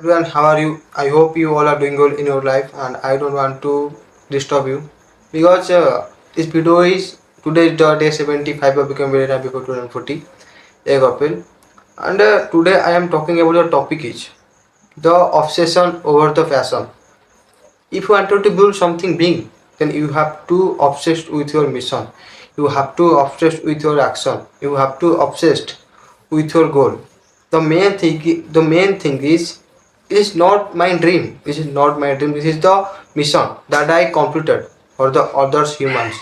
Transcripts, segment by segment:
Everyone, how are you? I hope you all are doing well in your life, and I don't want to disturb you because this video is today is the day 75 of become very happy for 2040 egg apple, and today I am talking about the topic is the obsession over the fashion. If you wanted to build something big, then you have to obsessed with your mission. You have to obsessed with your action. You have to obsessed with your goal. The main thing is it is not my dream. This is not my dream. This is the mission that I completed for the others humans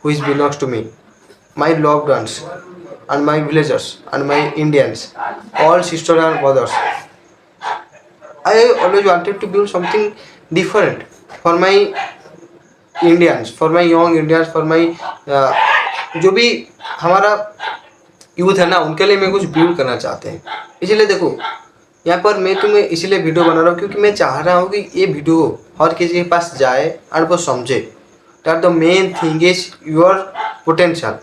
which belongs to me, my loved ones, and my villagers and my Indians, all sisters and brothers. I always wanted to build something different for my Indians, for my young Indians, for my जो भी हमारा youth है ना, उनके लिए मैं कुछ build करना चाहते हैं। इसलिए देखो, यहाँ पर मैं तुम्हें इसलिए वीडियो बना रहा हूँ क्योंकि मैं चाह रहा हूँ कि ये वीडियो हर किसी के पास जाए और वो समझे that the main thing is your potential.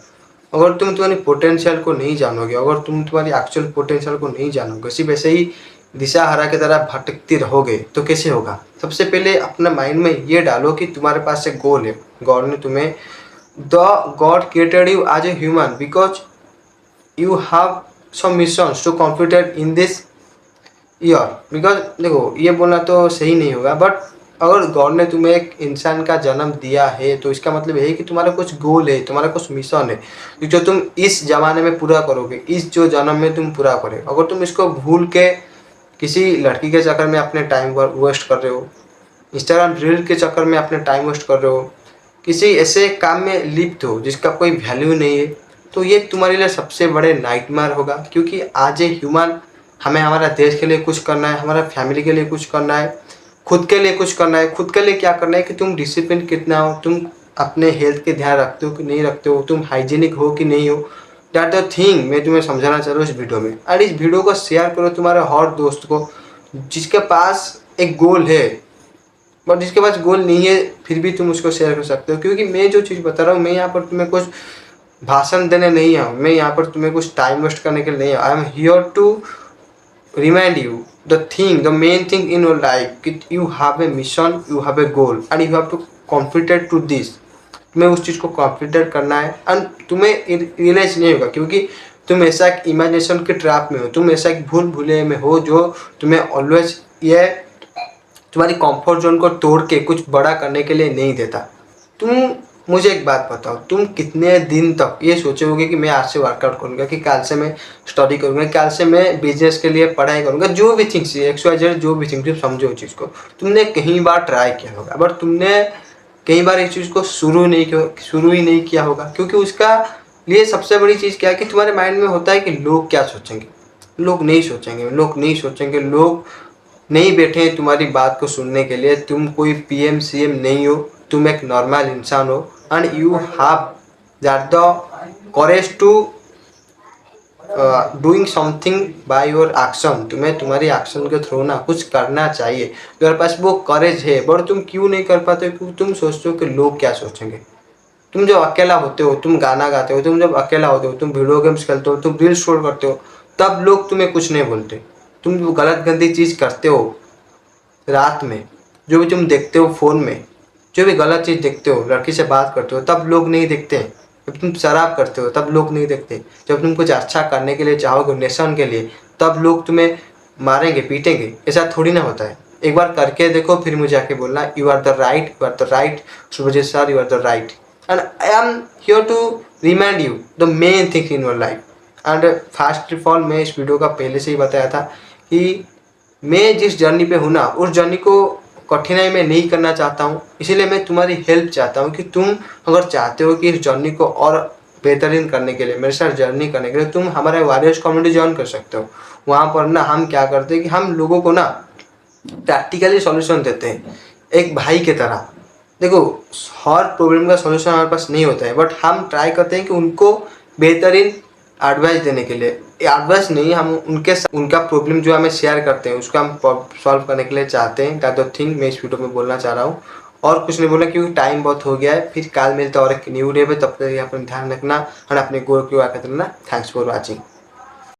अगर तुम तुम्हारी पोटेंशियल को नहीं जानोगे, अगर तुम तुम्हारी एक्चुअल पोटेंशियल को नहीं जानोगे, सिर्फ ऐसे ही दिशा हरा की तरह भटकती रहोगे तो कैसे होगा। सबसे पहले अपने माइंड में ये डालो कि तुम्हारे पास एक गोल है। गॉड ने तुम्हें God created you as a human because you have some missions to completed in this year. Because देखो, ये बोलना तो सही नहीं होगा, बट अगर गॉड ने तुम्हें एक इंसान का जन्म दिया है तो इसका मतलब है कि तुम्हारा कुछ गोल है, तुम्हारा कुछ मिशन है जो तुम इस जमाने में पूरा करोगे, इस जो जन्म में तुम पूरा करोगे। अगर तुम इसको भूल के किसी लड़की के चक्कर में अपने टाइम वेस्ट कर रहे हो, इंस्टाग्राम रील के चक्कर में अपने टाइम वेस्ट कर रहे हो, किसी ऐसे काम में लिप्त हो जिसका कोई वैल्यू नहीं है, तो ये तुम्हारे लिए सबसे बड़े नाइटमेयर होगा। क्योंकि आज ए ह्यूमन, हमें हमारा देश के लिए कुछ करना है, हमारा फैमिली के लिए कुछ करना है, खुद के लिए कुछ करना है। खुद के लिए क्या करना है कि तुम डिसिप्लिन कितना हो, तुम अपने हेल्थ के ध्यान रखते हो कि नहीं रखते हो, तुम हाइजीनिक हो कि नहीं हो। दैट द थिंग मैं तुम्हें समझाना चाह रहा हूँ इस वीडियो में। और इस वीडियो को शेयर करो तुम्हारे हर दोस्त को जिसके पास एक गोल है, बट जिसके पास गोल नहीं है फिर भी तुम उसको शेयर कर सकते हो। क्योंकि मैं जो चीज़ बता रहा हूँ, मैं यहाँ पर तुम्हें कुछ भाषण देने नहीं आया हूँ, मैं यहाँ पर तुम्हें कुछ टाइम वेस्ट करने के लिए नहीं आया। I am here to remind you the main thing in your life, you have a mission, you have a goal and you have to complete to this। तुम्हें उस चीज़ को कंप्लीट करना है एंड तुम्हें रियलाइज नहीं होगा क्योंकि तुम ऐसा एक इमेजिनेशन के ट्रैप में हो, तुम ऐसा एक भूल भुलैया में हो जो तुम्हें ऑलवेज ये तुम्हारी कंफर्ट जोन को तोड़ के कुछ बड़ा करने के लिए नहीं देता। तुम मुझे एक बात बताओ, तुम कितने दिन तक ये सोचोगे कि मैं आज से वर्कआउट करूँगा, कि कल से मैं स्टडी करूँगा, कल से मैं बिजनेस के लिए पढ़ाई करूँगा, जो भी थिंग्स XYZ जो भी थिंग्स, तुम समझो उस चीज़ को। तुमने कई बार ट्राई किया होगा बट तुमने कई बार इस चीज़ को शुरू ही नहीं किया होगा। क्योंकि उसका लिए सबसे बड़ी चीज़ क्या है कि तुम्हारे माइंड में होता है कि लोग क्या सोचेंगे, लोग नहीं सोचेंगे, लोग नहीं सोचेंगे, लोग नहीं बैठे हैं तुम्हारी बात को सुनने के लिए। तुम कोई PM CM नहीं हो, तुम एक नॉर्मल इंसान हो and you have that the courage to doing something by your action. तुम्हें तुम्हारी एक्शन के थ्रू ना कुछ करना चाहिए, तुम्हारे पास वो करेज है, बट तुम क्यों नहीं कर पाते? क्योंकि तुम सोचते हो कि लोग क्या सोचेंगे। तुम जब अकेला होते हो, तुम गाना गाते हो, तुम जब अकेला होते हो, तुम वीडियो गेम्स खेलते हो, तुम रील स्क्रॉल करते हो, तब लोग तुम्हें कुछ नहीं बोलते। तुम जो गलत गंदी चीज़ करते हो रात में, जो भी तुम देखते हो फ़ोन में, जो भी गलत चीज़ देखते हो, लड़की से बात करते हो, तब लोग नहीं देखते। जब तुम शराब करते हो तब लोग नहीं देखते। जब तुम कुछ अच्छा करने के लिए चाहोगे नेशन के लिए, तब लोग तुम्हें मारेंगे पीटेंगे। ऐसा थोड़ी ना होता है। एक बार करके देखो फिर मुझे आके बोलना you are the right, you are the right Surjit sir, you are the right and I am here to remind you the main thing in your life. And first of all, मैं इस वीडियो का पहले से ही बताया था कि मैं जिस जर्नी पे हूँ ना, उस जर्नी को कठिनाई में नहीं करना चाहता हूँ। इसीलिए मैं तुम्हारी हेल्प चाहता हूँ कि तुम अगर चाहते हो कि इस जर्नी को और बेहतरीन करने के लिए, मेरे साथ जर्नी करने के लिए, तुम हमारे वॉरियर्स कम्युनिटी ज्वाइन कर सकते हो। वहाँ पर ना हम क्या करते हैं कि हम लोगों को ना प्रैक्टिकली सॉल्यूशन देते हैं, एक भाई की तरह। देखो, हर प्रॉब्लम का सॉल्यूशन हमारे पास नहीं होता है, बट हम ट्राई करते हैं कि उनको बेहतरीन एडवाइस देने के लिए। एडवाइस नहीं, हम उनका प्रॉब्लम जो हमें शेयर करते हैं उसको हम सॉल्व करने के लिए चाहते हैं। दैट द थिंग मैं इस वीडियो में बोलना चाह रहा हूँ, और कुछ नहीं बोलना क्योंकि टाइम बहुत हो गया है। फिर कल मिलता है और एक न्यू डे पे, तब तक अपना ध्यान रखना और अपने गोल को आकर रखना। Thanks for watching.